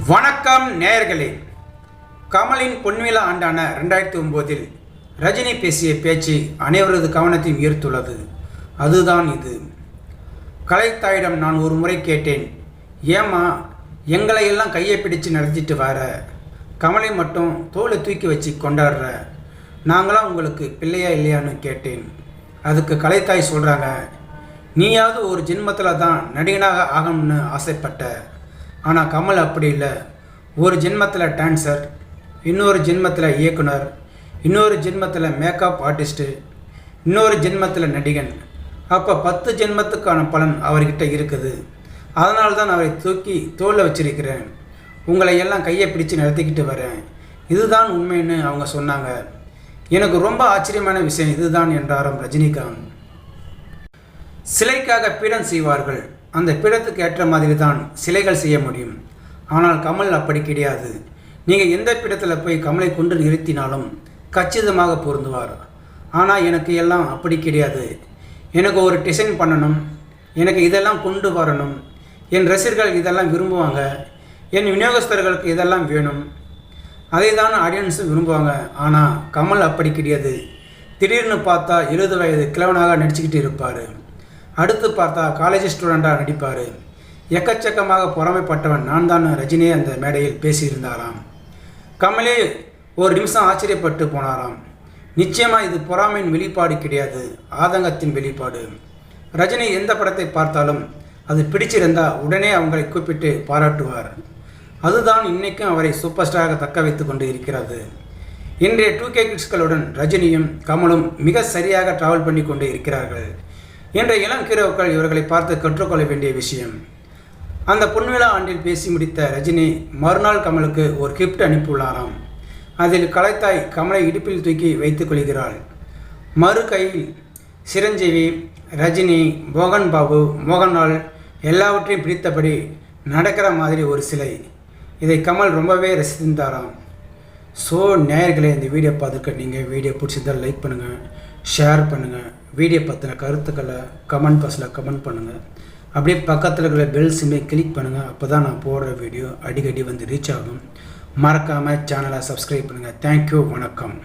வணக்கம் நேயர்களே. கமலின் பொன்விழா ஆண்டான 2009 ரஜினி பேசிய பேச்சு அனைவரது கவனத்தையும் ஈர்த்துள்ளது. அதுதான் இது. கலைத்தாயிடம் நான் ஒரு முறை கேட்டேன், ஏமா எங்களை எல்லாம் கையை பிடிச்சு நடத்திட்டு வர, கமலை மட்டும் தோலை தூக்கி வச்சு கொண்டாடுற, நாங்களாம் உங்களுக்கு பிள்ளையா இல்லையான்னு கேட்டேன். அதுக்கு கலைத்தாய் சொல்கிறாங்க, நீயாவது ஒரு ஜென்மத்தில் தான் நடிகனாக ஆகணும்னு ஆசைப்பட்ட, ஆனால் கமல் அப்படி இல்லை. ஒரு ஜென்மத்தில் டான்சர், இன்னொரு ஜென்மத்தில் இயக்குனர், இன்னொரு ஜென்மத்தில் மேக்கப் ஆர்டிஸ்ட்டு, இன்னொரு ஜென்மத்தில் நடிகன். அப்போ 10 ஜென்மத்துக்கான பலன் அவர்கிட்ட இருக்குது. அதனால தான் அவரை தூக்கி தோளில் வச்சிருக்கிறேன், உங்களை எல்லாம் கையை பிடிச்சு நடத்திக்கிட்டு வரேன். இதுதான் உண்மைன்னு அவங்க சொன்னாங்க. எனக்கு ரொம்ப ஆச்சரியமான விஷயம் இதுதான் என்றாராம் ரஜினிகாந்த். சிலைக்காக பீடம் செய்வார்கள், அந்த பீடத்துக்கு ஏற்ற மாதிரி தான் சிலைகள் செய்ய முடியும். ஆனால் கமல் அப்படி கிடையாது. நீங்கள் எந்த பீடத்தில் போய் கமலை கொண்டு நிறுத்தினாலும் கச்சிதமாக பொருந்துவார். ஆனால் எனக்கு எல்லாம் அப்படி கிடையாது. எனக்கு ஒரு டிசைன் பண்ணணும், எனக்கு இதெல்லாம் கொண்டு வரணும், என் ரசிகர்கள் இதெல்லாம் விரும்புவாங்க, என் விநியோகஸ்தர்களுக்கு இதெல்லாம் வேணும், அதை தான் ஆடியன்ஸும் விரும்புவாங்க. ஆனால் கமல் அப்படி கிடையாது. திடீர்னு பார்த்தா 70 வயது கிழவனாக நடிச்சுக்கிட்டு இருப்பார், அடுத்து பார்த்தா காலேஜ் ஸ்டூடெண்ட்டாக நடிப்பார். எக்கச்சக்கமாக பொறாமைப்பட்டவன் நான் தான் ரஜினியே அந்த மேடையில் பேசியிருந்தாராம். கமலே ஒரு நிமிஷம் ஆச்சரியப்பட்டு போனாராம். நிச்சயமாக இது பொறாமையின் வெளிப்பாடு கிடையாது, ஆதங்கத்தின் வெளிப்பாடு. ரஜினி எந்த படத்தை பார்த்தாலும் அது பிடிச்சிருந்தால் உடனே அவங்களை கூப்பிட்டு பாராட்டுவார். அதுதான் இன்றைக்கும் அவரை சூப்பர் ஸ்டாராக தக்க வைத்து கொண்டு இருக்கிறது. இன்றைய 2K கிட்ஸ்களுடன் ரஜினியும் கமலும் மிக சரியாக ட்ராவல் பண்ணி கொண்டு இருக்கிறார்கள். இன்றைய இளம் ஹீரோக்கள் இவர்களை பார்த்து கற்றுக்கொள்ள வேண்டிய விஷயம். அந்த பொன்விழா ஆண்டில் பேசி முடித்த ரஜினி மறுநாள் கமலுக்கு ஒரு கிஃப்ட் அனுப்பியுள்ளாராம். அதில் கலைத்தாய் கமலை இடுப்பில் தூக்கி வைத்துக் கொள்கிறாள். மறு கையில் சிரஞ்சீவி, ரஜினி, மோகன் பாபு, மோகன்லால் எல்லாவற்றையும் பிடித்தபடி நடக்கிற மாதிரி ஒரு சிலை. இதை கமல் ரொம்பவே ரசித்தாராம். ஸோ நேயர்களே, இந்த வீடியோ பார்த்துருக்க நீங்கள் வீடியோ பிடிச்சிருந்தால் லைக் பண்ணுங்கள், ஷேர் பண்ணுங்கள். வீடியோ பற்றின கருத்துக்களை கமெண்ட் பாக்ஸில் கமெண்ட் பண்ணுங்கள். அப்படியே பக்கத்தில் இருக்கிற பெல் சிம்மை கிளிக் பண்ணுங்கள். அப்போ தான் நான் போடுற வீடியோ அடிக்கடி வந்து ரீச் ஆகும். மறக்காமல் சேனலை சப்ஸ்கிரைப் பண்ணுங்கள். தேங்க்யூ, வணக்கம்.